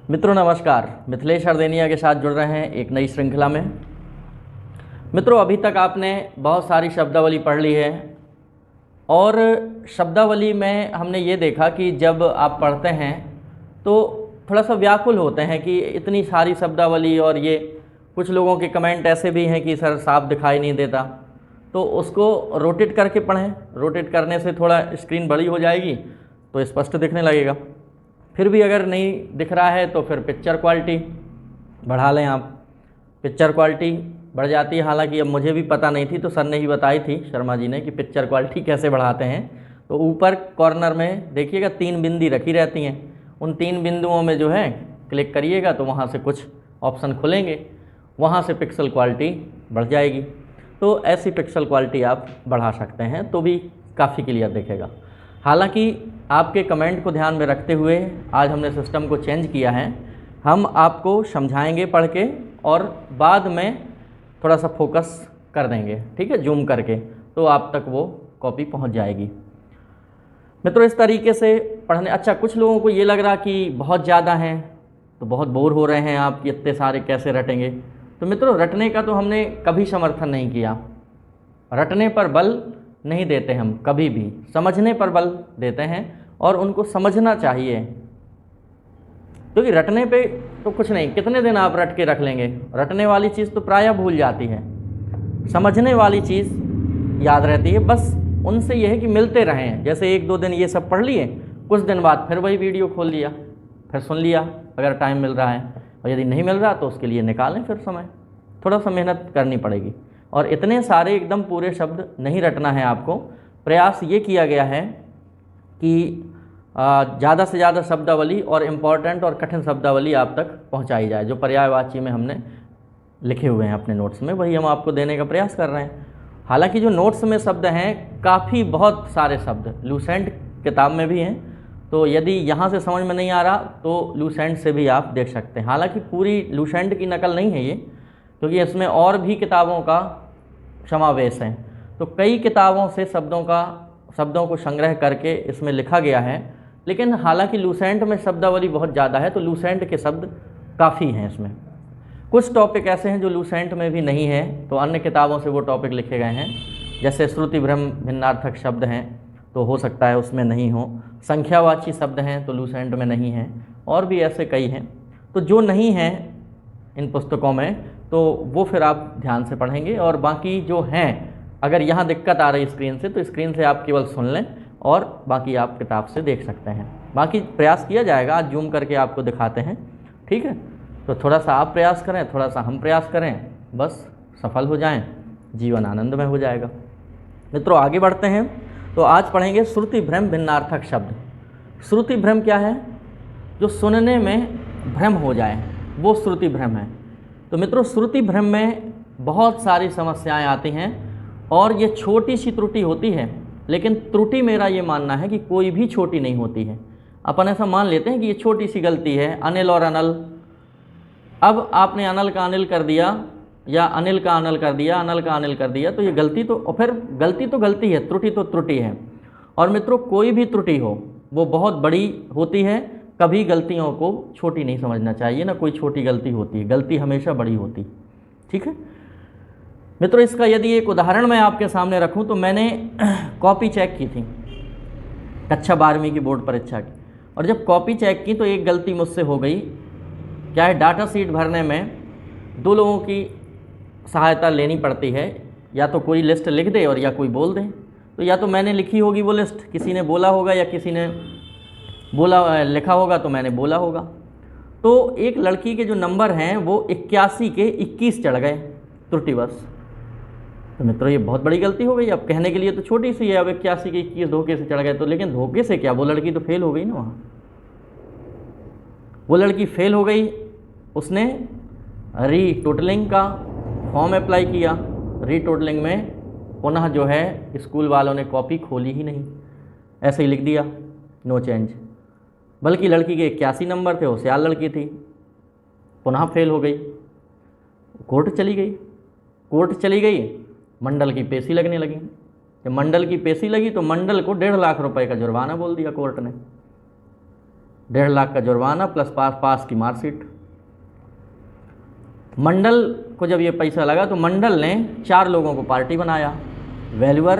मित्रों नमस्कार, मिथिलेश हरदेनिया के साथ जुड़ रहे हैं एक नई श्रृंखला में। मित्रों, अभी तक आपने बहुत सारी शब्दावली पढ़ ली है और शब्दावली में हमने ये देखा कि जब आप पढ़ते हैं तो थोड़ा सा व्याकुल होते हैं कि इतनी सारी शब्दावली, और ये कुछ लोगों के कमेंट ऐसे भी हैं कि सर साफ दिखाई नहीं देता, तो उसको रोटेट करके पढ़ें। रोटेट करने से थोड़ा स्क्रीन बड़ी हो जाएगी तो स्पष्ट दिखने लगेगा। फिर भी अगर नहीं दिख रहा है तो फिर पिक्चर क्वालिटी बढ़ा लें आप। पिक्चर क्वालिटी बढ़ जाती है, हालांकि अब मुझे भी पता नहीं थी, तो सर ने ही बताई थी, शर्मा जी ने, कि पिक्चर क्वालिटी कैसे बढ़ाते हैं। तो ऊपर कॉर्नर में देखिएगा 3 बिंदी रखी रहती हैं, उन 3 बिंदुओं में जो है क्लिक करिएगा तो वहाँ से कुछ ऑप्शन खुलेंगे, वहाँ से पिक्सल क्वालिटी बढ़ जाएगी। तो ऐसी पिक्सल क्वालिटी आप बढ़ा सकते हैं तो भी काफ़ी क्लियर दिखेगा। हालांकि आपके कमेंट को ध्यान में रखते हुए आज हमने सिस्टम को चेंज किया है। हम आपको समझाएंगे पढ़ के और बाद में थोड़ा सा फोकस कर देंगे, ठीक है, जूम करके, तो आप तक वो कॉपी पहुंच जाएगी। मित्रों, इस तरीके से पढ़ने, अच्छा कुछ लोगों को ये लग रहा कि बहुत ज़्यादा हैं तो बहुत बोर हो रहे हैं आप, इतने सारे कैसे रटेंगे। तो मित्रों, रटने का तो हमने कभी समर्थन नहीं किया, रटने पर बल नहीं देते हम कभी भी, समझने पर बल देते हैं और उनको समझना चाहिए। क्योंकि रटने पे तो कुछ नहीं, कितने दिन आप रट के रख लेंगे, रटने वाली चीज़ तो प्रायः भूल जाती है, समझने वाली चीज़ याद रहती है। बस उनसे यह है कि मिलते रहें, जैसे 1-2 दिन ये सब पढ़ लिए, कुछ दिन बाद फिर वही वीडियो खोल लिया, फिर सुन लिया अगर टाइम मिल रहा है, और यदि नहीं मिल रहा तो उसके लिए निकालें फिर समय, थोड़ा सा मेहनत करनी पड़ेगी। और इतने सारे एकदम पूरे शब्द नहीं रटना है आपको। प्रयास ये किया गया है कि ज़्यादा से ज़्यादा शब्दावली और इम्पॉर्टेंट और कठिन शब्दावली आप तक पहुंचाई जाए। जो पर्यायवाची में हमने लिखे हुए हैं अपने नोट्स में, वही हम आपको देने का प्रयास कर रहे हैं। हालांकि जो नोट्स में शब्द हैं काफ़ी बहुत सारे शब्द लूसेंट किताब में भी हैं, तो यदि यहाँ से समझ में नहीं आ रहा तो लूसेंट से भी आप देख सकते हैं। हालांकि पूरी लूसेंट की नकल नहीं है ये, क्योंकि इसमें और भी किताबों का समावेश है, तो कई किताबों से शब्दों को संग्रह करके इसमें लिखा गया है। लेकिन हालांकि लूसेंट में शब्दावली बहुत ज़्यादा है तो लूसेंट के शब्द काफ़ी हैं इसमें। कुछ टॉपिक ऐसे हैं जो लूसेंट में भी नहीं है, तो अन्य किताबों से वो टॉपिक लिखे गए हैं, जैसे श्रुति भ्रम भिन्नार्थक शब्द हैं तो हो सकता है उसमें नहीं हो, संख्यावाची शब्द हैं तो लूसेंट में नहीं है, और भी ऐसे कई हैं। तो जो नहीं हैं इन पुस्तकों में तो वो फिर आप ध्यान से पढ़ेंगे, और बाकी जो हैं, अगर यहाँ दिक्कत आ रही स्क्रीन से तो स्क्रीन से आप केवल सुन लें और बाकी आप किताब से देख सकते हैं। बाकी प्रयास किया जाएगा, आज जूम करके आपको दिखाते हैं, ठीक है। तो थोड़ा सा आप प्रयास करें, थोड़ा सा हम प्रयास करें, बस सफल हो जाएं, जीवन आनंदमय हो जाएगा। मित्रों, आगे बढ़ते हैं। तो आज पढ़ेंगे श्रुति भ्रम भिन्नार्थक शब्द। श्रुति भ्रम क्या है? जो सुनने में भ्रम हो जाए वो श्रुति भ्रम है। तो मित्रों, श्रुति भ्रम में बहुत सारी समस्याएं आती हैं और ये छोटी सी त्रुटि होती है, लेकिन त्रुटि मेरा ये मानना है कि कोई भी छोटी नहीं होती है। अपन ऐसा मान लेते हैं कि ये छोटी सी गलती है, अनिल और अनल। अब आपने अनल का अनिल कर दिया या अनिल का अनल कर दिया, अनल का अनिल कर दिया, तो ये गलती तो, और फिर गलती तो गलती है, त्रुटि तो त्रुटि है। और मित्रों, कोई भी त्रुटि हो वो बहुत बड़ी होती है, कभी गलतियों को छोटी नहीं समझना चाहिए, ना कोई छोटी गलती होती है, गलती हमेशा बड़ी होती, ठीक है। मित्रों, इसका यदि एक उदाहरण मैं आपके सामने रखूं तो मैंने कॉपी चेक की थी कक्षा 12वीं की बोर्ड परीक्षा की, और जब कॉपी चेक की तो एक गलती मुझसे हो गई। क्या है, डाटा शीट भरने में 2 लोगों की सहायता लेनी पड़ती है, या तो कोई लिस्ट लिख दे और या कोई बोल दे। तो या तो मैंने लिखी होगी वो लिस्ट, किसी ने बोला होगा, या किसी ने लिखा होगा तो मैंने बोला होगा। तो एक लड़की के जो नंबर हैं वो 81 के 21 चढ़ गए त्रुटिवश। तो मित्रों, ये बहुत बड़ी गलती हो गई। अब कहने के लिए तो छोटी सी है, अब 81 के 21 धोखे से चढ़ गए, तो लेकिन धोखे से क्या, वो लड़की तो फेल हो गई ना। वहाँ वो लड़की फेल हो गई, उसने रीटोटलिंग का फॉर्म अप्लाई किया। रीटोटलिंग में पुनः जो है स्कूल वालों ने कॉपी खोली ही नहीं, ऐसे ही लिख दिया, नो चेंज। बल्कि लड़की के 81 नंबर थे, होशियार लड़की थी, पुनः फेल हो गई। कोर्ट चली गई, मंडल की पेशी लगने लगी। जब मंडल की पेशी लगी तो मंडल को 1.5 लाख रुपए का जुर्माना बोल दिया कोर्ट ने। 1.5 लाख का जुर्माना प्लस पास की मार्कशीट। मंडल को जब ये पैसा लगा तो मंडल ने 4 लोगों को पार्टी बनाया, valuer,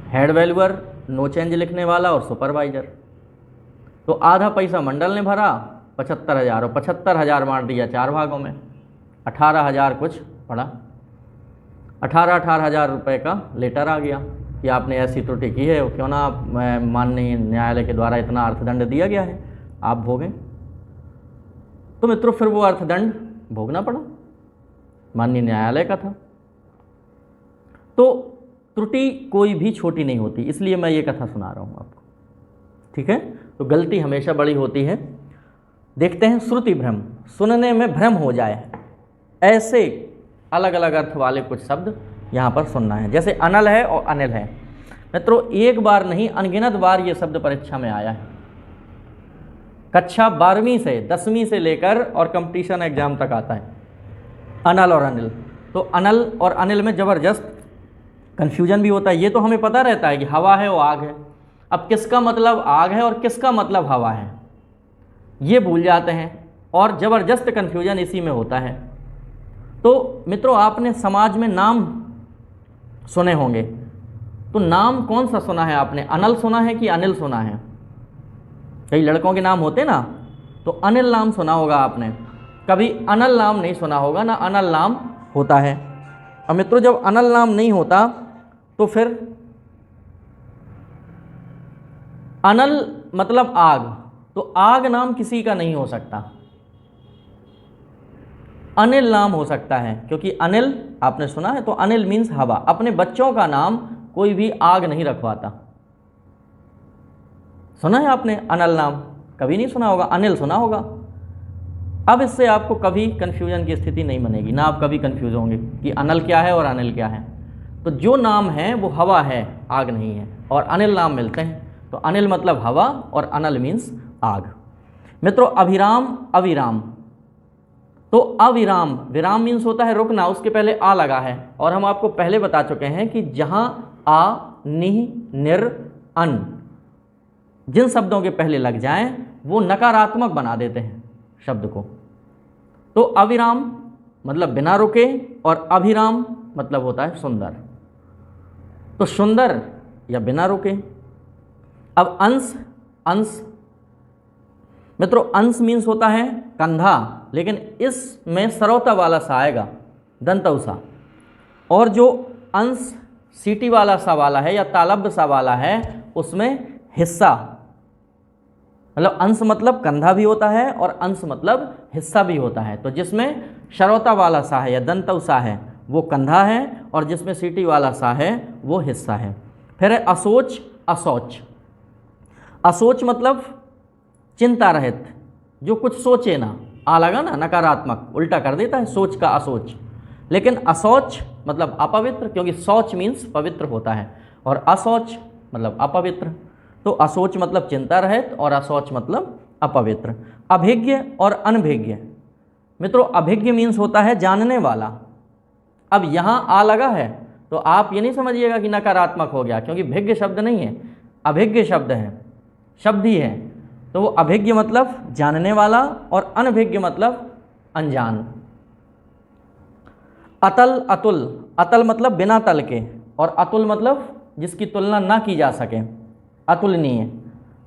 head valuer, no change लिखने वाला और सुपरवाइजर। तो आधा पैसा मंडल ने भरा 75,000 और 75,000 बांट दिया 4 भागों में, 18,000 कुछ पड़ा। 18,000 रुपये का लेटर आ गया कि आपने ऐसी त्रुटि की है, क्यों ना माननीय न्यायालय के द्वारा इतना अर्थदंड दिया गया है, आप भोगें। तो मित्रों फिर वो अर्थदंड भोगना पड़ा, माननीय न्यायालय का था। तो त्रुटि कोई भी छोटी नहीं होती, इसलिए मैं ये कथा सुना रहा हूँ आपको, ठीक है। तो गलती हमेशा बड़ी होती है। देखते हैं श्रुति भ्रम, सुनने में भ्रम हो जाए, ऐसे अलग अलग अर्थ वाले कुछ शब्द यहाँ पर सुनना है। जैसे अनल है और अनिल है। मित्रों एक बार नहीं अनगिनत बार ये शब्द परीक्षा में आया है। कक्षा 12वीं से 10वीं से लेकर और कंपटीशन एग्जाम तक आता है अनल और अनिल। तो अनल और अनिल में ज़बरदस्त कन्फ्यूजन भी होता है। ये तो हमें पता रहता है कि हवा है और आग है, अब किसका मतलब आग है और किसका मतलब हवा है ये भूल जाते हैं और ज़बरदस्त कन्फ्यूजन इसी में होता है। तो मित्रों आपने समाज में नाम सुने होंगे, तो नाम कौन सा सुना है आपने, अनल सुना है कि अनिल सुना है? कई लड़कों के नाम होते ना, तो अनिल नाम सुना होगा आपने, कभी अनल नाम नहीं सुना होगा ना, अनल नाम होता है। अब मित्रों जब अनल नाम नहीं होता तो फिर अनल मतलब आग, तो आग नाम किसी का नहीं हो सकता, अनिल नाम हो सकता है, क्योंकि अनिल आपने सुना है तो अनिल मीन्स हवा। अपने बच्चों का नाम कोई भी आग नहीं रखवाता। सुना है आपने अनल नाम? कभी नहीं सुना होगा, अनिल सुना होगा। अब इससे आपको कभी कन्फ्यूजन की स्थिति नहीं बनेगी, ना आप कभी कन्फ्यूज होंगे कि अनल क्या है और अनिल क्या है। तो जो नाम है वो हवा है, आग नहीं है, और अनिल नाम मिलते हैं। तो अनिल मतलब हवा और अनल मीन्स आग। मित्रों अभिराम, अविराम, तो अविराम, विराम मीन्स होता है रुकना, उसके पहले आ लगा है, और हम आपको पहले बता चुके हैं कि जहां आ, निह, निर, अन जिन शब्दों के पहले लग जाएं वो नकारात्मक बना देते हैं शब्द को। तो अविराम मतलब बिना रुके और अभिराम मतलब होता है सुंदर। तो सुंदर या बिना रुके। अब अंश, अंश मित्रों अंश मीन्स होता है कंधा, लेकिन इसमें सरौता वाला सा आएगा, दंतौसा। और जो अंश सीटी वाला सा वाला है या तालब्य सा वाला है उसमें हिस्सा, मतलब अंश मतलब कंधा भी होता है और अंश मतलब हिस्सा भी होता है। तो जिसमें सरौता वाला सा है या दंतौसा है वो कंधा है, और जिसमें सीटी वाला सा है वो हिस्सा है। फिर है असोच, असोच। असोच मतलब चिंता रहित, जो कुछ सोचे ना, आ लगा ना नकारात्मक, उल्टा कर देता है सोच का असोच। लेकिन असौच मतलब अपवित्र, क्योंकि शौच मीन्स पवित्र होता है, और असौच मतलब अपवित्र। तो असोच मतलब चिंता रहित और असौच मतलब अपवित्र। अभिज्ञ और अनभिज्ञ। मित्रों अभिज्ञ मीन्स होता है जानने वाला। अब यहाँ आ लगा है तो आप ये नहीं समझिएगा कि नकारात्मक हो गया, क्योंकि भिज्ञ शब्द नहीं है, अभिज्ञ शब्द है, शब्द ही है। तो वो अभिज्ञ मतलब जानने वाला और अनभिज्ञ मतलब अनजान। अतल, अतुल। अतल मतलब बिना तल के, और अतुल मतलब जिसकी तुलना ना की जा सके, अतुलनीय।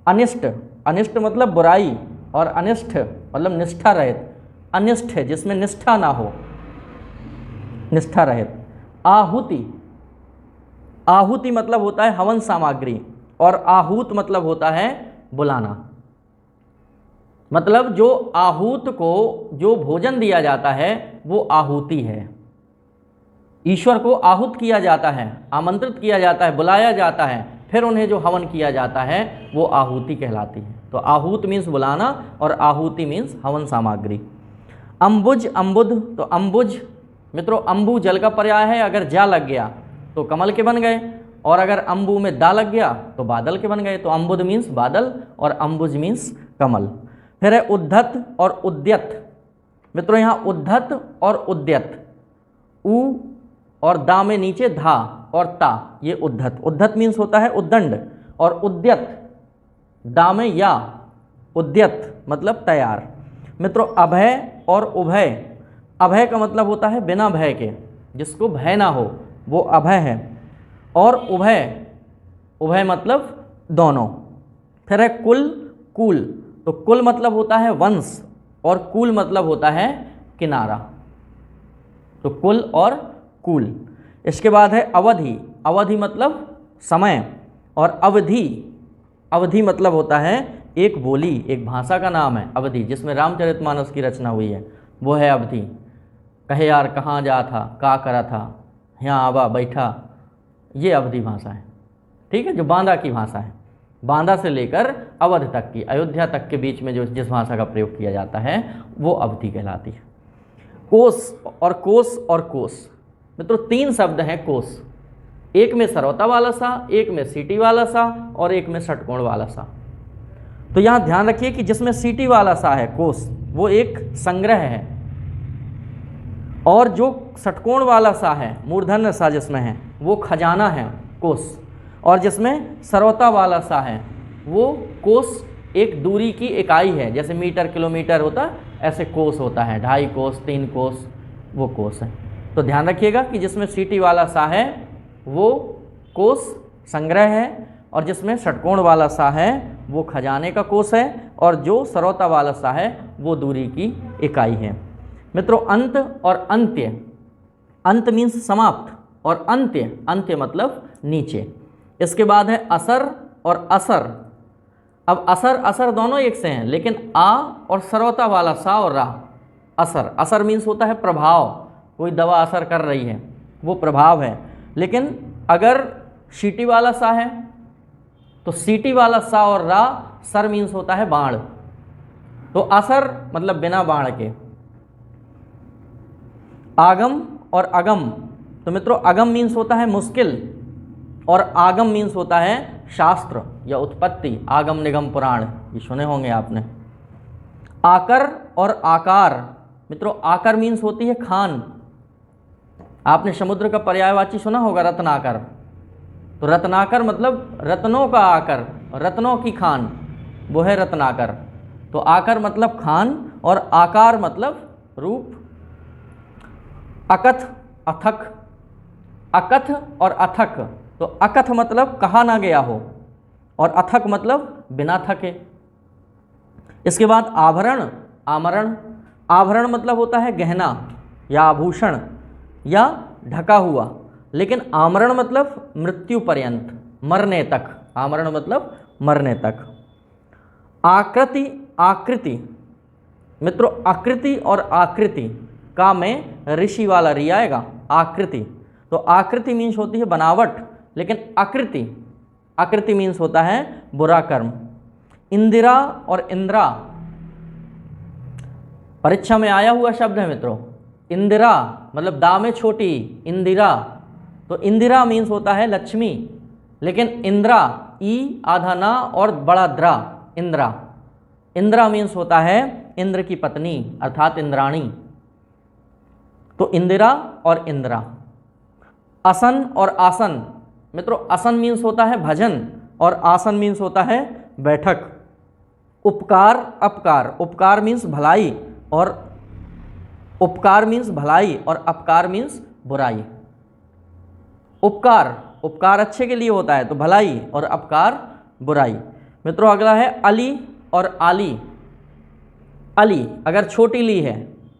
अनिष्ट, अनिष्ट मतलब बुराई, और अनिष्ठ मतलब निष्ठा रहित। अनिष्ठ है जिसमें निष्ठा ना हो, निष्ठा रहित। आहुति, आहुति मतलब होता है हवन सामग्री, और आहूत मतलब होता है बुलाना। मतलब जो आहूत को जो भोजन दिया जाता है वो आहुति है। ईश्वर को आहूत किया जाता है, आमंत्रित किया जाता है, बुलाया जाता है, फिर उन्हें जो हवन किया जाता है वो आहुति कहलाती है। तो आहूत मीन्स बुलाना और आहुति मीन्स हवन सामग्री। अम्बुज, अम्बुद। तो अम्बुज मित्रों अम्बु जल का पर्याय है, अगर जा लग गया तो कमल के बन गए, और अगर अम्बु में दा लग गया तो बादल के बन गए। तो अम्बुद मीन्स बादल और अम्बुज मीन्स कमल। फिर है उद्धत और उद्यत। मित्रों यहाँ उद्धत और उद्यत, उ और दा में नीचे धा और ता, ये उद्धत। उद्धत मीन्स होता है उद्दंड, और उद्यत दा में या उद्यत मतलब तैयार। मित्रों अभय और उभय, अभय का मतलब होता है बिना भय के, जिसको भय ना हो वो अभय है। और उभय, उभय मतलब दोनों। फिर है कुल, कूल, तो कुल मतलब होता है वंश और कूल मतलब होता है किनारा, तो कुल और कूल। इसके बाद है अवधि, अवधि मतलब समय, और अवधि, अवधि मतलब होता है एक बोली, एक भाषा का नाम है अवधि, जिसमें रामचरितमानस की रचना हुई है, वो है अवधि। कहे यार कहाँ जा था, का करा था, यहाँ आवा बैठा, ये अवधि भाषा है। ठीक है, जो बांदा की भाषा है, बांदा से लेकर अवध तक की, अयोध्या तक के बीच में जो जिस भाषा का प्रयोग किया जाता है वो अवधि कहलाती है। कोस और कोस और कोस, मित्रों 3 शब्द हैं कोस, एक में सरौता वाला सा, एक में सीटी वाला सा और एक में षटकोण वाला सा। तो यहाँ ध्यान रखिए कि जिसमें सीटी वाला सा है कोस, वो एक संग्रह है, और जो षटकोण वाला सा है, मूर्धन्य सा जिसमें है, वो खजाना है कोस, और जिसमें सरौता वाला सा है वो कोस एक दूरी की इकाई है, जैसे मीटर किलोमीटर होता ऐसे कोस होता है, 2.5 कोस 3 कोस, वो कोस है। तो ध्यान रखिएगा कि जिसमें सीटी वाला सा है वो कोस संग्रह है, और जिसमें षटकोण वाला सा है वो खजाने का कोस है, और जो सरौता वाला सा है वो दूरी की इकाई है। मित्रों अंत और अंत्य, अंत मीन्स समाप्त, और अंत्य, अंत्य मतलब नीचे। इसके बाद है असर और असर। अब असर असर दोनों एक से हैं, लेकिन आ और सरौता वाला सा और रा, असर, असर मीन्स होता है प्रभाव, कोई दवा असर कर रही है वो प्रभाव है। लेकिन अगर सीटी वाला सा है तो सीटी वाला सा और रा, सर मीन्स होता है बाण, तो असर मतलब बिना बाण के। आगम और अगम, तो मित्रों अगम मीन्स होता है मुश्किल, और आगम मीन्स होता है शास्त्र या उत्पत्ति, आगम निगम पुराण, ये सुने होंगे आपने। आकर और आकार, मित्रों आकर मीन्स होती है खान, आपने समुद्र का पर्यायवाची सुना होगा रत्नाकर, तो रत्नाकर मतलब रत्नों का आकर, रत्नों की खान, वो है रत्नाकर। तो आकर मतलब खान और आकार मतलब रूप। अकथ अथक, अकथ और अथक, तो अकथ मतलब कहा ना गया हो, और अथक मतलब बिना थके। इसके बाद आभरण, आमरण, आभरण मतलब होता है गहना या आभूषण या ढका हुआ, लेकिन आमरण मतलब मृत्यु पर्यंत, मरने तक, आमरण मतलब मरने तक। आकृति, आकृति, मित्रों आकृति और आकृति का में ऋषि वाला री आएगा, आकृति। तो आकृति मीन्स होती है बनावट, लेकिन आकृति, आकृति मीन्स होता है बुरा कर्म। इंदिरा और इंद्रा, परीक्षा में आया हुआ शब्द है मित्रों। इंदिरा मतलब दा में छोटी, इंदिरा, तो इंदिरा मीन्स होता है लक्ष्मी, लेकिन इंद्रा ई आधा ना और बड़ा द्रा, इंद्रा, इंद्रा मीन्स होता है इंद्र की पत्नी अर्थात इंद्राणी। तो इंदिरा और इंद्रा। असन और आसन, मित्रों असन मीन्स होता है भजन और आसन मीन्स होता है बैठक। उपकार अपकार, उपकार मीन्स भलाई और उपकार मीन्स भलाई और अपकार मीन्स बुराई। उपकार, उपकार अच्छे के लिए होता है तो भलाई, और अपकार बुराई। मित्रों अगला है अली और आली। अली अगर छोटी ली है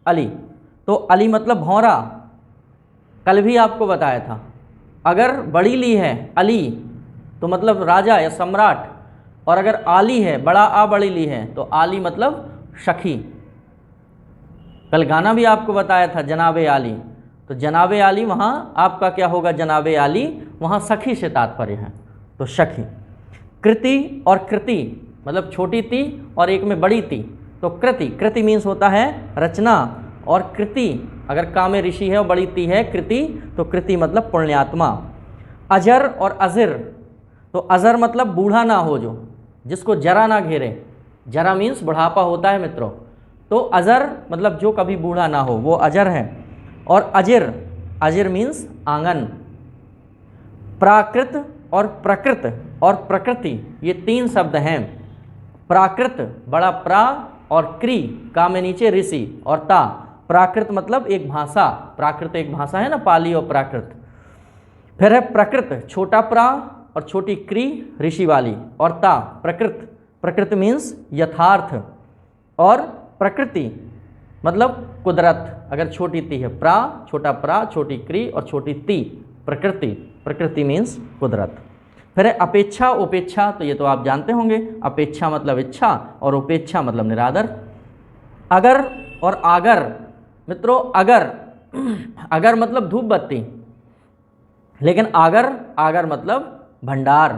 अली, तो अली मतलब भौरा, कल भी आपको बताया था। अगर बड़ी ली है अली तो मतलब राजा या सम्राट, और अगर आली है बड़ा आ बड़ी ली है तो आली मतलब सखी। कल गाना भी आपको बताया था जनाबे आली, तो जनाबे आली वहाँ आपका क्या होगा, जनाबे आली वहाँ सखी से तात्पर्य है, तो सखी। कृति और कृति मतलब छोटी ती और एक में बड़ी ती, तो कृति, कृति मीन्स होता है रचना, और कृति अगर का में ऋषि है और बड़ी ती है कृति, तो कृति मतलब पुण्यात्मा। अजर और अजिर, तो अजर मतलब बूढ़ा ना हो, जो जिसको जरा ना घेरे, जरा मीन्स बुढ़ापा होता है मित्रों, तो अजर मतलब जो कभी बूढ़ा ना हो वो अजर है। और अजिर, अजिर मीन्स आंगन। प्राकृत और प्रकृत और प्रकृति, ये 3 शब्द हैं। प्राकृत बड़ा प्रा और क्री का में नीचे ऋषि और ता। प्राकृत मतलब एक भाषा, प्राकृत एक भाषा है ना, पाली और प्राकृत। फिर है प्रकृत, छोटा प्रा और छोटी क्री ऋषि वाली, और ता प्रकृत। प्रकृत मीन्स यथार्थ, और प्रकृति मतलब कुदरत। अगर छोटी ती है प्रा, छोटा प्रा, छोटी क्री और छोटी ती प्रकृति। प्रकृति मीन्स कुदरत। फिर है अपेक्षा उपेक्षा, तो ये तो आप जानते होंगे। अपेक्षा मतलब इच्छा और उपेक्षा मतलब निरादर। अगर और आगर, मित्रों अगर अगर मतलब धूप बत्ती, लेकिन आगर आगर मतलब भंडार।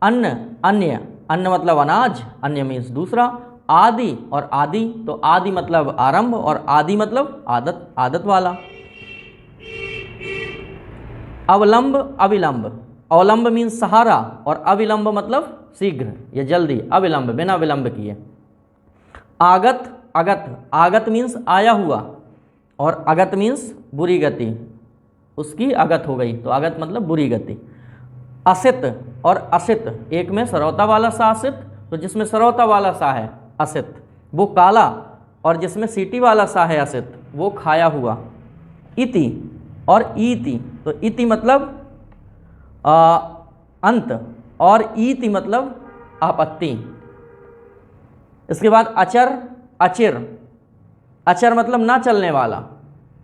अन्न अन्य, अन्न मतलब अनाज, अन्य मीन्स दूसरा। आदि और आदि, तो आदि मतलब आरंभ और आदि मतलब आदत, आदत वाला। अवलंब अविलंब, अवलंब मीन्स सहारा और अविलंब मतलब शीघ्र या जल्दी, अविलंब बिना विलंब किए। आगत अगत, आगत मीन्स आया हुआ और अगत मीन्स बुरी गति, उसकी अगत हो गई, तो अगत मतलब बुरी गति। असित और असित, एक में सरौता वाला सा असित, तो जिसमें सरौता वाला सा है असित वो काला, और जिसमें सीटी वाला सा है असित वो खाया हुआ। इति और ईति, तो इति मतलब अंत और ईति मतलब आपत्ति। इसके बाद अचर अचिर, अचर मतलब ना चलने वाला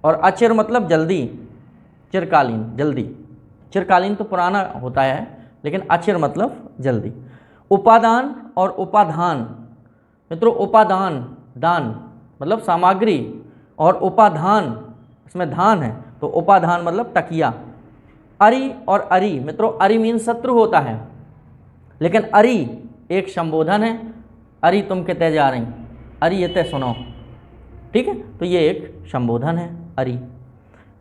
और अचिर मतलब जल्दी, चिरकालीन जल्दी। चिरकालीन तो पुराना होता है, लेकिन अचिर मतलब जल्दी। उपादान और उपाधान, मित्रों उपादान दान मतलब सामग्री, और उपाधान इसमें धान है, तो उपाधान मतलब तकिया। अरि और अरि, मित्रों अरि मीन शत्रु होता है, लेकिन अरि एक संबोधन है। अरि तुम कितने जा रही, अरि ये तय सुनो, ठीक है, तो ये एक संबोधन है अरि।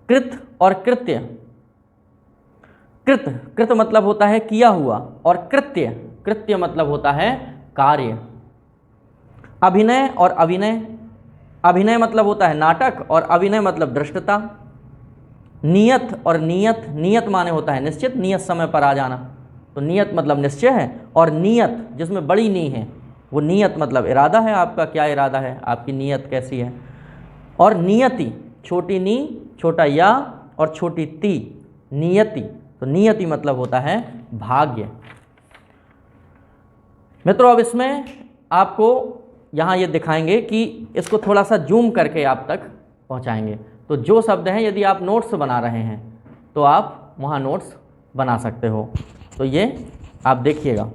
कृत और कृत्य, कृत कृत मतलब होता है किया हुआ, और कृत्य कृत्य मतलब होता है कार्य। अभिनय और अभिनय, अभिनय मतलब होता है नाटक और अभिनय मतलब दृष्टता। नियत और नियत, नियत माने होता है निश्चित, नियत समय पर आ जाना, तो नियत मतलब निश्चय है। और नियत जिसमें बड़ी नी है वो नियत मतलब इरादा है, आपका क्या इरादा है, आपकी नियत कैसी है। और नियति, छोटी नी छोटा या और छोटी ती, नियति, तो नियति मतलब होता है भाग्य। मित्रों अब इसमें आपको यहाँ ये दिखाएंगे कि इसको थोड़ा सा जूम करके आप तक पहुँचाएंगे। तो जो शब्द हैं यदि आप नोट्स बना रहे हैं तो आप वहाँ नोट्स बना सकते हो, तो ये आप देखिएगा।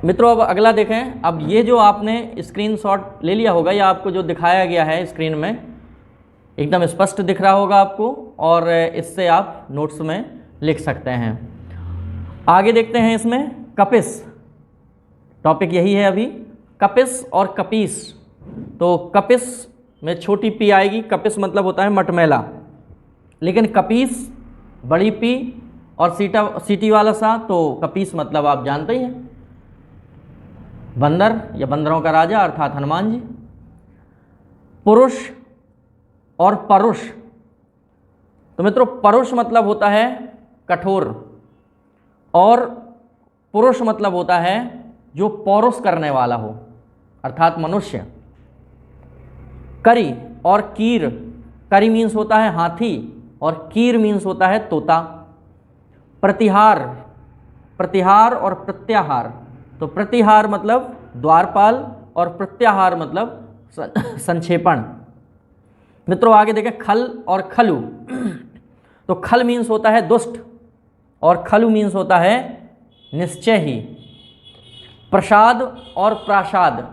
मित्रों अब अगला देखें। अब ये जो आपने स्क्रीनशॉट ले लिया होगा या आपको जो दिखाया गया है स्क्रीन में एकदम स्पष्ट दिख रहा होगा आपको, और इससे आप नोट्स में लिख सकते हैं। आगे देखते हैं इसमें कपिस, टॉपिक यही है अभी, कपिस और कपीस। तो कपिस में छोटी पी आएगी, कपिस मतलब होता है मटमैला, लेकिन कपीस बड़ी पी और सीटी वाला सा, तो कपीस मतलब आप जानते ही हैं बंदर या बंदरों का राजा अर्थात हनुमान जी। पुरुष और परुष, तो मित्रों परुष मतलब होता है कठोर और पुरुष मतलब होता है जो पौरुष करने वाला हो अर्थात मनुष्य। करी और कीर, करी मीन्स होता है हाथी और कीर मीन्स होता है तोता। प्रतिहार, प्रतिहार और प्रत्याहार, तो प्रतिहार मतलब द्वारपाल और प्रत्याहार मतलब संक्षेपण। मित्रों आगे देखें खल और खलु, तो खल मीन्स होता है दुष्ट और खलु मीन्स होता है निश्चय ही। प्रसाद और प्रासाद,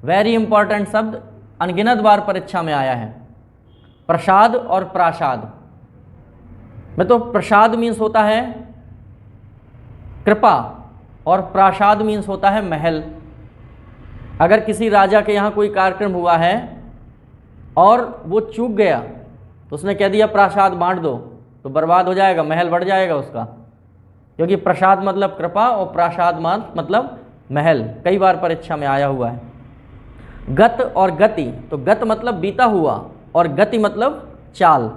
वेरी इंपॉर्टेंट शब्द, अनगिनत बार परीक्षा में आया है। प्रसाद और प्रासाद में तो प्रसाद मीन्स होता है कृपा और प्रासाद मीन्स होता है महल। अगर किसी राजा के यहाँ कोई कार्यक्रम हुआ है और वो चूक गया तो उसने कह दिया प्रसाद बांट दो, तो बर्बाद हो जाएगा, महल बढ़ जाएगा उसका, क्योंकि प्रसाद मतलब कृपा और प्रासाद मतलब महल। कई बार परीक्षा में आया हुआ है। गत और गति, तो गत मतलब बीता हुआ और गति मतलब चाल।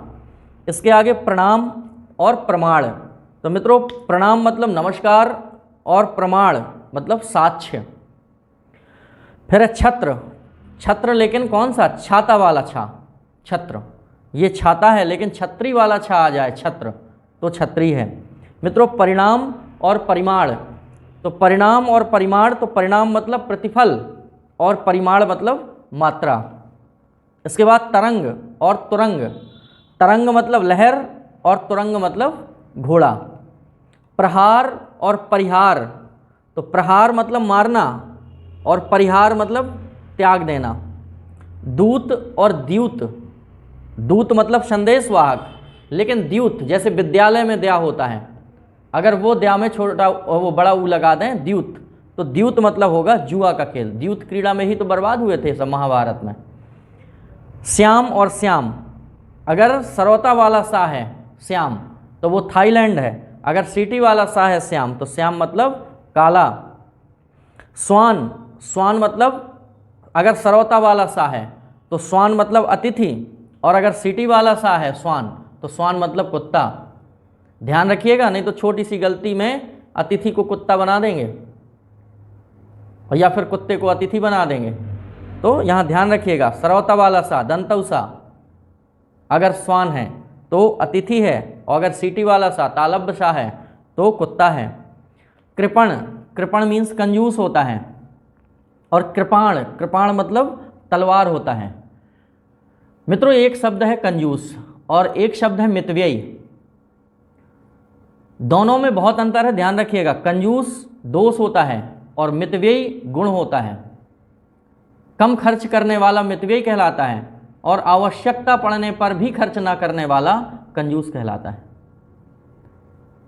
इसके आगे प्रणाम और प्रमाण। तो मित्रों प्रणाम मतलब नमस्कार और प्रमाण मतलब साक्ष्य। फिर है छत्र। छत्र लेकिन कौन सा? छाता वाला छा, छत्र। ये छाता है लेकिन छतरी वाला छा आ जाए, छत्र, तो छतरी है। मित्रों परिणाम और परिमाण। तो परिणाम और परिमाण, तो परिणाम मतलब प्रतिफल और परिमाण मतलब मात्रा। इसके बाद तरंग और तुरंग। तरंग मतलब लहर और तुरंग मतलब घोड़ा। प्रहार और परिहार। तो प्रहार मतलब मारना और परिहार मतलब त्याग देना। दूत और द्यूत। दूत मतलब संदेशवाहक, लेकिन द्यूत जैसे विद्यालय में द्या होता है, अगर वो द्या में छोटा वो बड़ा ऊ लगा दें द्यूत, तो द्यूत मतलब होगा जुआ का खेल। द्यूत क्रीड़ा में ही तो बर्बाद हुए थे सब महाभारत में। श्याम और श्याम, अगर सरौता वाला सा है श्याम तो वो थाईलैंड है, अगर सीटी वाला सा है श्याम तो श्याम मतलब काला। स्वान, स्वान मतलब अगर सरौता वाला सा है तो स्वान मतलब अतिथि, और अगर सीटी वाला सा है स्वान तो स्वान मतलब कुत्ता। ध्यान रखिएगा, नहीं तो छोटी सी गलती में अतिथि को कुत्ता बना देंगे और या फिर कुत्ते को अतिथि बना देंगे। तो यहाँ ध्यान रखिएगा, सरौता वाला सा दंतौ सा अगर स्वान है तो अतिथि है, और अगर सीटी वाला सा तालब्य सा है तो कुत्ता है। कृपण, कृपण मीन्स कंजूस होता है, और कृपाण, कृपाण मतलब तलवार होता है। मित्रों एक शब्द है कंजूस और एक शब्द है मितव्ययी, दोनों में बहुत अंतर है, ध्यान रखिएगा। कंजूस दोष होता है और मितव्ययी गुण होता है। कम खर्च करने वाला मितव्ययी कहलाता है और आवश्यकता पड़ने पर भी खर्च ना करने वाला कंजूस कहलाता है।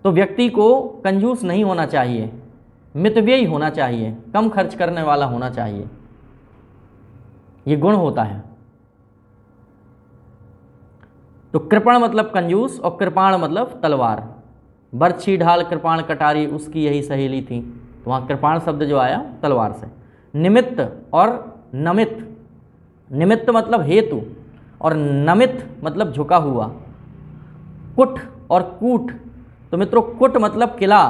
तो व्यक्ति को कंजूस नहीं होना चाहिए, मितव्ययी होना चाहिए, कम खर्च करने वाला होना चाहिए, ये गुण होता है। तो कृपण मतलब कंजूस और कृपाण मतलब तलवार। बरछी ढाल कृपाण कटारी उसकी यही सहेली थी, तो वहाँ कृपाण शब्द जो आया तलवार से। निमित्त और नमित, निमित्त मतलब हेतु और नमित मतलब झुका हुआ। कुट और कूट, तो मित्रों कुट मतलब किला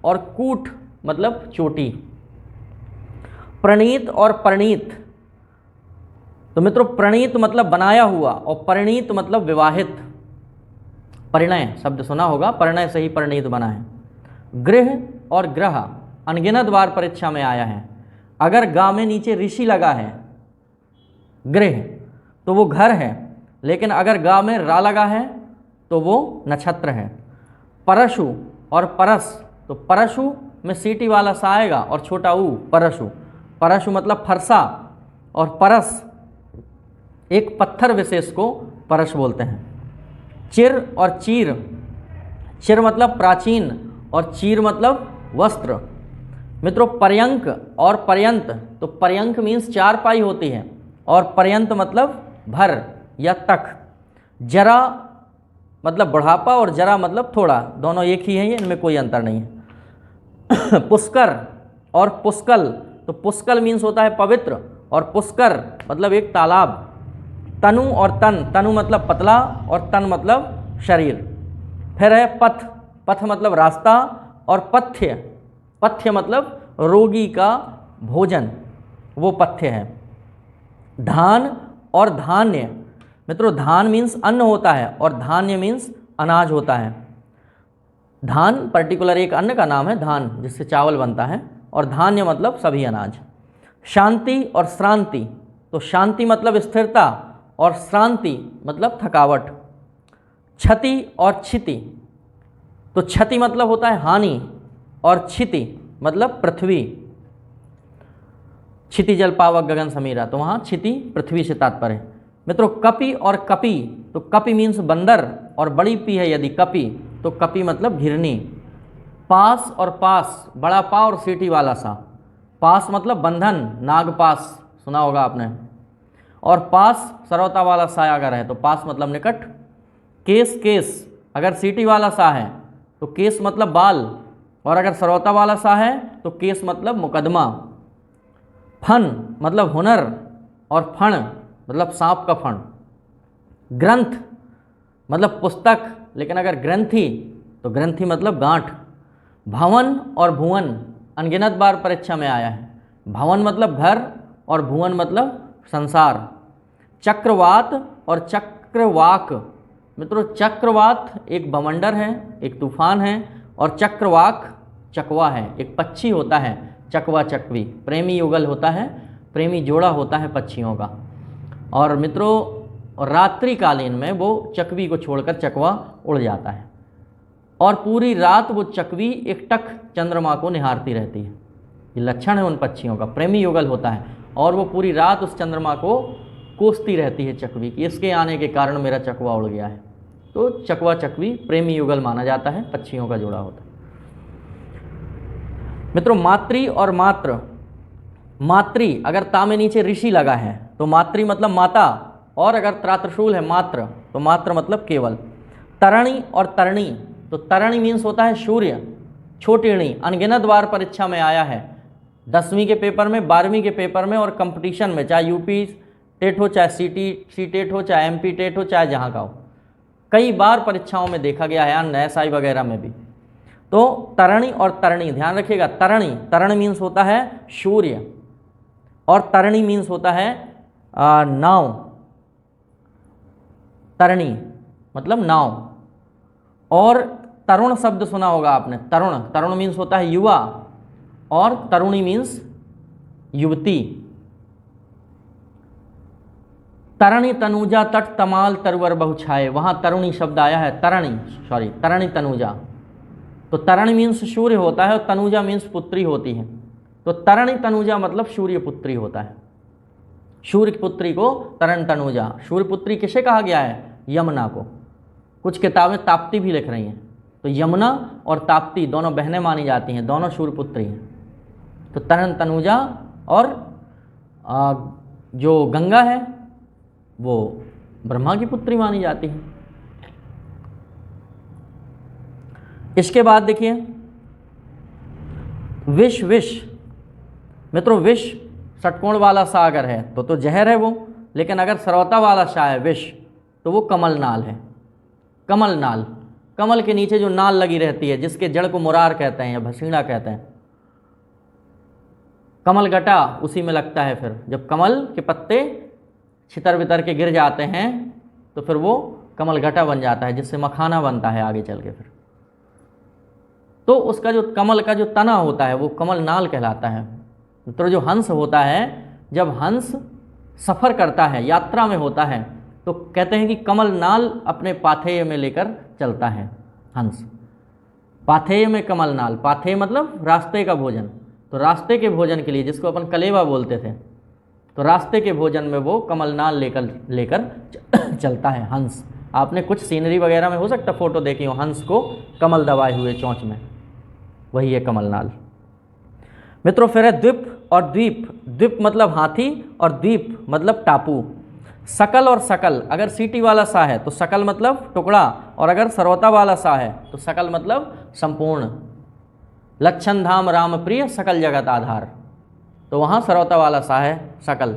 और कूट मतलब चोटी। प्रणीत और परिणीत, तो मित्रों प्रणीत मतलब बनाया हुआ और परिणीत मतलब विवाहित। परिणय शब्द सुना होगा, परिणय से ही परिणीत बना है। गृह और ग्रह अनगिनत बार परीक्षा में आया है। अगर गा में नीचे ऋषि लगा है गृह तो वो घर है, लेकिन अगर गा में रा लगा है तो वो नक्षत्र है। परशु और परस, तो परशु में सीटी वाला सा आएगा और छोटा ऊ परशु। परशु मतलब फरसा और परस एक पत्थर विशेष को परश बोलते हैं। चिर और चीर, चिर मतलब प्राचीन और चीर मतलब वस्त्र। मित्रों पर्यंक और पर्यंत, तो पर्यंक मीन्स चारपाई होती है और पर्यंत मतलब भर या तक। जरा मतलब बुढ़ापा और जरा मतलब थोड़ा, दोनों एक ही हैं, इनमें कोई अंतर नहीं है। पुष्कर और पुष्कल, तो पुष्कल मीन्स होता है पवित्र और पुष्कर मतलब एक तालाब। तनु और तन, तनु मतलब पतला और तन मतलब शरीर। फिर है पथ, पथ मतलब रास्ता, और पथ्य, पथ्य मतलब रोगी का भोजन, वो पथ्य है। धान और धान्य, मित्रों धान मीन्स अन्न होता है और धान्य मीन्स अनाज होता है। धान पर्टिकुलर एक अन्न का नाम है, धान जिससे चावल बनता है, और धान्य मतलब सभी अनाज। शांति और श्रांति, तो शांति मतलब स्थिरता और श्रांति मतलब थकावट। क्षति और क्षिति, तो क्षति मतलब होता है हानि, और क्षिति मतलब पृथ्वी। क्षिति जल पावक गगन समीरा, तो वहाँ क्षिति पृथ्वी से तात्पर्य है। मित्रों कपि और कपि, तो कपि मीन्स बंदर, और बड़ी पी है यदि कपि, तो कपि मतलब घिरनी। पास और पास, बड़ा पा और सीटी वाला सा। पास मतलब बंधन, नागपास सुना होगा आपने। और पास सरौता वाला सा अगर है तो पास मतलब निकट। केस केस, अगर सीटी वाला सा है तो केस मतलब बाल, और अगर सरौता वाला सा है तो केस मतलब मुकदमा। फन मतलब हुनर, और फण मतलब सांप का फण। ग्रंथ मतलब पुस्तक, लेकिन अगर ग्रंथि तो ग्रंथि मतलब गांठ। भवन और भुवन अनगिनत बार परीक्षा में आया है। भवन मतलब घर, और भुवन मतलब संसार। चक्रवात और चक्रवाक, मित्रों चक्रवात एक बवंडर है, एक तूफान है, और चक्रवाक चकवा है, एक पक्षी होता है, चकवा चकवी। प्रेमी युगल होता है, प्रेमी जोड़ा होता है पक्षियों का। और मित्रों रात्रिकालीन में वो चकवी को छोड़कर चकवा उड़ जाता है, और पूरी रात वो चकवी एकटक चंद्रमा को निहारती रहती है। ये लक्षण है उन पक्षियों का, प्रेमी युगल होता है, और वो पूरी रात उस चंद्रमा को कोसती रहती है चकवी कि इसके आने के कारण मेरा चकवा उड़ गया है। तो चकवा चकवी प्रेमी युगल माना जाता है, पक्षियों का जोड़ा होता है। मित्रों मातृ और मात्र, मातृ अगर ता में नीचे ऋषि लगा है तो मातृ मतलब माता, और अगर त्रात्रशूल है मात्र तो मात्र मतलब केवल। तरणी और तरणी, तो तरणी मीन्स होता है सूर्य। छोटिणी अनगिनत बार परीक्षा में आया है, 10वीं के पेपर में, 12वीं के पेपर में, और कंपटीशन में, चाहे यूपी टेट हो, चाहे सी टेट हो, चाहे MP टेट हो, चाहे जहाँ का हो, कई बार परीक्षाओं में देखा गया है, अन्य SI वगैरह में भी। तो तरणी और तरणी ध्यान रखिएगा। तरणी, तरण मीन्स होता है सूर्य, और तरणी मीन्स होता है नाव। तरणी मतलब नाव। और तरुण शब्द सुना होगा आपने, तरुण, तरुण मीन्स होता है युवा, और तरुणी मीन्स युवती। तरणी तनुजा तट तमाल तरुवर बहुछाए, वहां तरुणी शब्द आया है, तरणी तनुजा। तो तरणी मीन्स सूर्य होता है, और तनुजा मीन्स पुत्री होती है। तो तरणी तनुजा मतलब सूर्य पुत्री होता है। सूर्य पुत्री को तरण तनुजा। सूर्य पुत्री किसे कहा गया है? यमुना को। कुछ किताबें ताप्ती भी लिख रही हैं, तो यमुना और ताप्ती दोनों बहनें मानी जाती हैं, दोनों सूर्य पुत्री हैं। तो तरण तनुजा, और जो गंगा है वो ब्रह्मा की पुत्री मानी जाती है। इसके बाद देखिए विष, विष मित्रों विष षटकोण वाला सा अगर है तो जहर है वो, लेकिन अगर सरौता वाला सा है विष तो वो कमल नाल है। कमल नाल, कमल के नीचे जो नाल लगी रहती है जिसके जड़ को मुरार कहते हैं या भसीड़ा कहते हैं। कमल गटा उसी में लगता है। फिर जब कमल के पत्ते छितर बितर के गिर जाते हैं तो फिर वो कमल गटा बन जाता है, जिससे मखाना बनता है आगे चल के। फिर तो उसका जो कमल का जो तना होता है वो कमल नाल कहलाता है। तो जो हंस होता है, जब हंस सफ़र करता है, यात्रा में होता है, तो कहते हैं कि कमल नाल अपने पाथेय में लेकर चलता है हंस। पाथेय में कमल नाल, पाथेय मतलब रास्ते का भोजन। तो रास्ते के भोजन के लिए, जिसको अपन कलेवा बोलते थे, तो रास्ते के भोजन में वो कमल नाल लेकर चलता है हंस। आपने कुछ सीनरी वगैरह में हो सकता फोटो देखी हो हंस को कमल दबाए हुए चोंच में, वही है कमल नाल। मित्रों फिर है द्वीप और द्वीप। द्वीप मतलब हाथी, और द्वीप मतलब टापू। सकल और सकल, अगर सीटी वाला सा है तो सकल मतलब टुकड़ा, और अगर सरौता वाला सा है तो सकल मतलब संपूर्ण। लक्षण धाम राम प्रिय सकल जगत आधार, तो वहाँ सरौता वाला सा है सकल,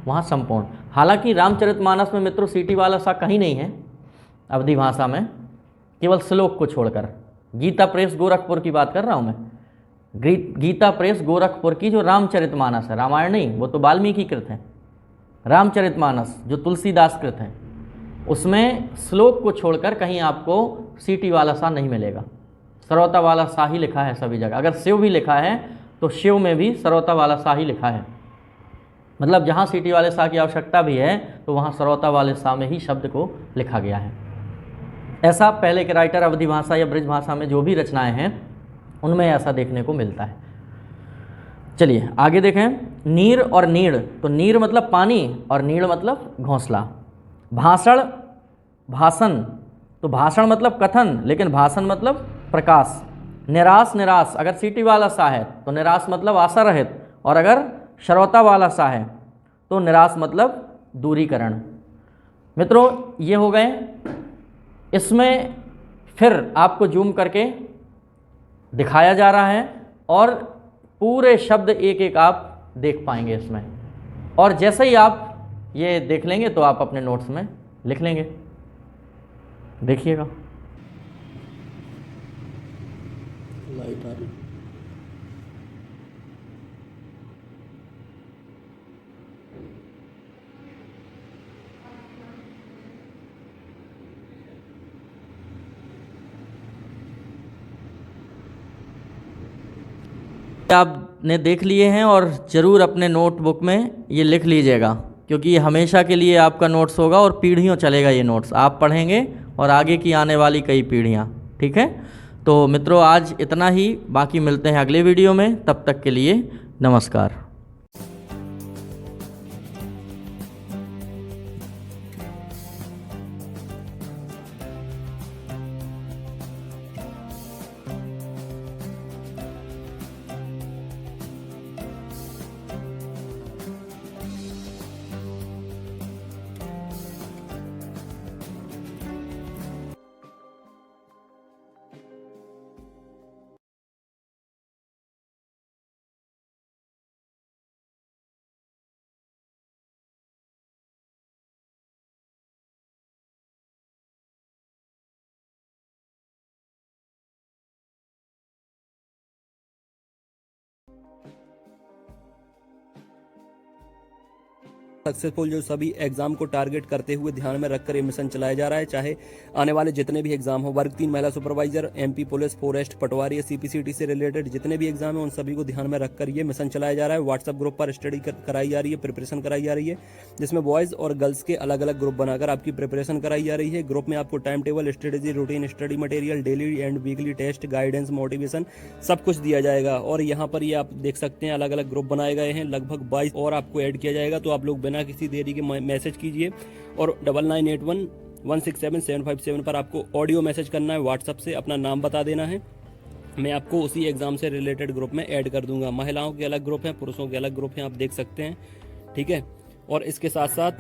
वहाँ संपूर्ण। हालांकि रामचरितमानस में मित्रों सीटी वाला सा कहीं नहीं है अवधी भाषा में, केवल श्लोक को छोड़कर। गीता प्रेस गोरखपुर की बात कर रहा हूँ मैं। गीता प्रेस गोरखपुर की जो रामचरितमानस है, रामायण नहीं, वो तो वाल्मीकि कृत है। रामचरितमानस जो तुलसीदास कृत है, उसमें श्लोक को छोड़कर कहीं आपको सीटी वाला सा नहीं मिलेगा। सरौता वाला सा ही लिखा है सभी जगह। अगर शिव भी लिखा है तो शिव में भी सरौता वाला सा ही लिखा है। मतलब जहाँ सीटी वाले सा की आवश्यकता भी है तो वहाँ सरौता वाले सा में ही शब्द को लिखा गया है। ऐसा पहले के राइटर अवधि भाषा या ब्रज भाषा में जो भी रचनाएं हैं उनमें ऐसा देखने को मिलता है। चलिए आगे देखें, नीर और नीड़। तो नीर मतलब पानी और नीड़ मतलब घोंसला। भाषण, भाषण, तो भाषण मतलब कथन, लेकिन भाषण मतलब प्रकाश। निराश, निराश, अगर सीटी वाला सा है तो निराश मतलब आशा रहित, और अगर श्रोता वाला सा है तो निराश मतलब दूरीकरण। मित्रों ये हो गए। इसमें फिर आपको जूम करके दिखाया जा रहा है और पूरे शब्द एक एक आप देख पाएंगे इसमें, और जैसे ही आप ये देख लेंगे तो आप अपने नोट्स में लिख लेंगे। देखिएगा। लाइट आ रही। आपने देख लिए हैं और ज़रूर अपने नोटबुक में ये लिख लीजिएगा, क्योंकि ये हमेशा के लिए आपका नोट्स होगा और पीढ़ियों चलेगा ये नोट्स। आप पढ़ेंगे और आगे की आने वाली कई पीढ़ियाँ। ठीक है, तो मित्रों आज इतना ही, बाकी मिलते हैं अगले वीडियो में। तब तक के लिए नमस्कार। सक्सेसफुल जो सभी एग्जाम को टारगेट करते हुए ध्यान में रखकर ये मिशन चलाया जा रहा है, चाहे आने वाले जितने भी एग्जाम हो, वर्ग 3 महिला सुपरवाइजर, एमपी पुलिस, फॉरेस्ट, पटवारी या सीपीसीटी से रिलेटेड जितने भी एग्जाम है उन सभी को ध्यान में रखकर ये मिशन चलाया जा रहा है। व्हाट्सएप ग्रुप पर स्टडी कराई जा रही है, प्रिपरेशन कराई जा रही है, जिसमें बॉयज और गर्ल्स के अलग अलग ग्रुप बनाकर आपकी प्रिपरेशन कराई जा रही है। ग्रुप में आपको time table, strategy, routine, study material, daily and weekly test, guidance, motivation सब कुछ दिया जाएगा। और यहाँ पर ये आप देख सकते हैं अलग अलग ग्रुप बनाए गए हैं, लगभग 22 और आपको ऐड किया जाएगा। तो आप लोग बिना किसी देरी के मैसेज कीजिए और 9981167757 पर आपको ऑडियो मैसेज करना है। व्हाट्सएप से अपना नाम बता देना है, मैं आपको उसी एग्जाम से रिलेटेड ग्रुप में ऐड कर दूंगा। महिलाओं के अलग ग्रुप हैं, पुरुषों के अलग ग्रुप हैं, आप देख सकते हैं। ठीक है, और इसके साथ साथ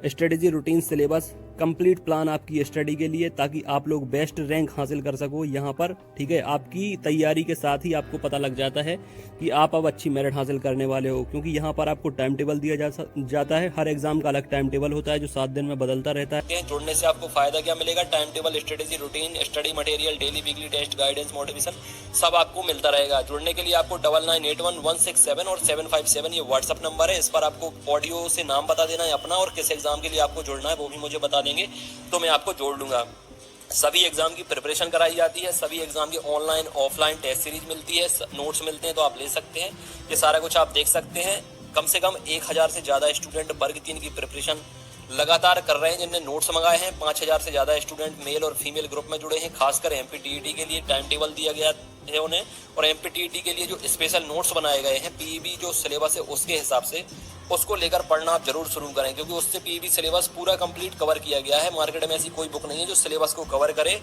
strategy, routine, syllabus, complete plan आपकी स्टडी के लिए, ताकि आप लोग बेस्ट रैंक हासिल कर सको यहाँ पर। ठीक है, आपकी तैयारी के साथ ही आपको पता लग जाता है कि आप अब अच्छी मेरिट हासिल करने वाले हो, क्योंकि यहाँ पर आपको टाइम टेबल दिया जाता है। हर एग्जाम का अलग टाइम टेबल होता है जो 7 दिन में बदलता रहता है। जुड़ने से आपको फायदा क्या मिलेगा? Time table, strategy, routine, study material, daily weekly test, guidance, motivation सब आपको मिलता रहेगा। जुड़ने के लिए आपको 99811677 और 757 ये व्हाट्सअप नंबर है, इस पर आपको ऑडियो से नाम बता देना है अपना और किस एग्जाम के लिए आपको जुड़ना है वो भी मुझे बता देंगे, तो मैं आपको जोड़ लूंगा। सभी एग्जाम की प्रिपरेशन कराई जाती है, सभी एग्जाम की ऑनलाइन ऑफलाइन टेस्ट सीरीज मिलती है, नोट्स मिलते हैं तो आप ले सकते हैं। ये सारा कुछ आप देख सकते हैं। कम से कम 1000 से ज़्यादा स्टूडेंट वर्ग 3 की प्रिपरेशन लगातार कर रहे हैं, जिनने नोट्स मंगाए हैं। 5000 से ज़्यादा स्टूडेंट मेल और फीमेल ग्रुप में जुड़े हैं। खासकर एमपीटीईटी के लिए टाइम टेबल दिया गया है उन्हें, और एमपीटीईटी के लिए जो स्पेशल नोट्स बनाए गए हैं, पीईबी जो सिलेबस है उसके हिसाब से उसको लेकर पढ़ना आप जरूर शुरू करें, क्योंकि उससे पीईबी सिलेबस पूरा कंप्लीट कवर किया गया है। मार्केट में ऐसी कोई बुक नहीं है जो सिलेबस को कवर करे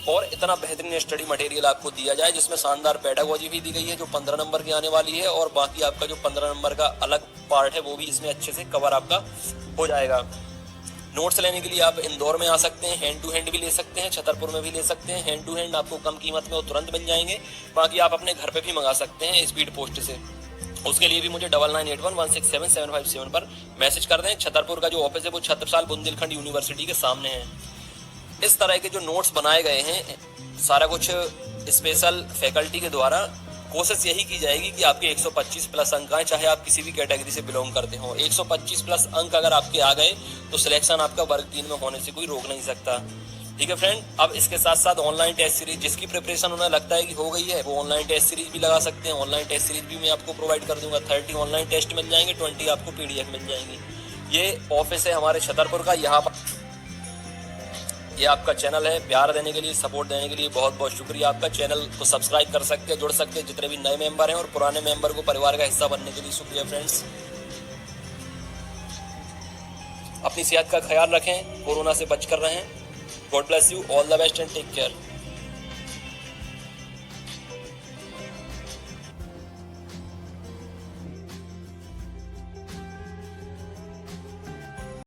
और इतना बेहतरीन स्टडी मटेरियल आपको दिया जाए, जिसमें शानदार पेडागोजी भी दी गई है जो 15 नंबर की आने वाली है, और बाकी आपका जो 15 नंबर का अलग पार्ट है वो भी इसमें अच्छे से कवर आपका हो जाएगा। नोट्स लेने के लिए आप इंदौर में आ सकते हैं, हैंड टू हैंड भी ले सकते हैं, छतरपुर में भी ले सकते हैं। हैंड टू हैंड आपको कम कीमत में वो तुरंत मिल जाएंगे, बाकी आप अपने घर पे भी मंगा सकते हैं स्पीड पोस्ट से। उसके लिए भी मुझे 9981167757 पर मैसेज कर दें। छतरपुर का जो ऑफिस है वो छत्रसाल बुंदेलखंड यूनिवर्सिटी के सामने है। इस तरह के जो नोट्स बनाए गए हैं सारा कुछ स्पेशल फैकल्टी के द्वारा, कोशिश यही की जाएगी कि आपके 125 प्लस अंक आए, चाहे आप किसी भी कैटेगरी से बिलोंग करते हो। 125 प्लस अंक अगर आपके आ गए तो सिलेक्शन आपका वर्ग 3 में होने से कोई रोक नहीं सकता। ठीक है फ्रेंड, अब इसके साथ साथ ऑनलाइन टेस्ट सीरीज, जिसकी प्रिपरेशन उन्हें लगता है कि हो गई है, वो ऑनलाइन टेस्ट सीरीज भी लगा सकते हैं। ऑनलाइन टेस्ट सीरीज भी मैं आपको प्रोवाइड कर दूंगा। 30 ऑनलाइन टेस्ट मिल जाएंगे, 20 आपको पीडीएफ मिल जाएंगी। ये ऑफिस है हमारे छतरपुर का, यहाँ पर ये आपका चैनल है, प्यार देने के लिए, सपोर्ट देने के लिए बहुत बहुत शुक्रिया आपका। चैनल को सब्सक्राइब कर सकते हैं, जुड़ सकते हैं जितने भी नए मेंबर हैं, और पुराने मेंबर को परिवार का हिस्सा बनने के लिए शुक्रिया फ्रेंड्स। अपनी सेहत का ख्याल रखें, कोरोना से बच कर रहें। God bless you, all the best and take care.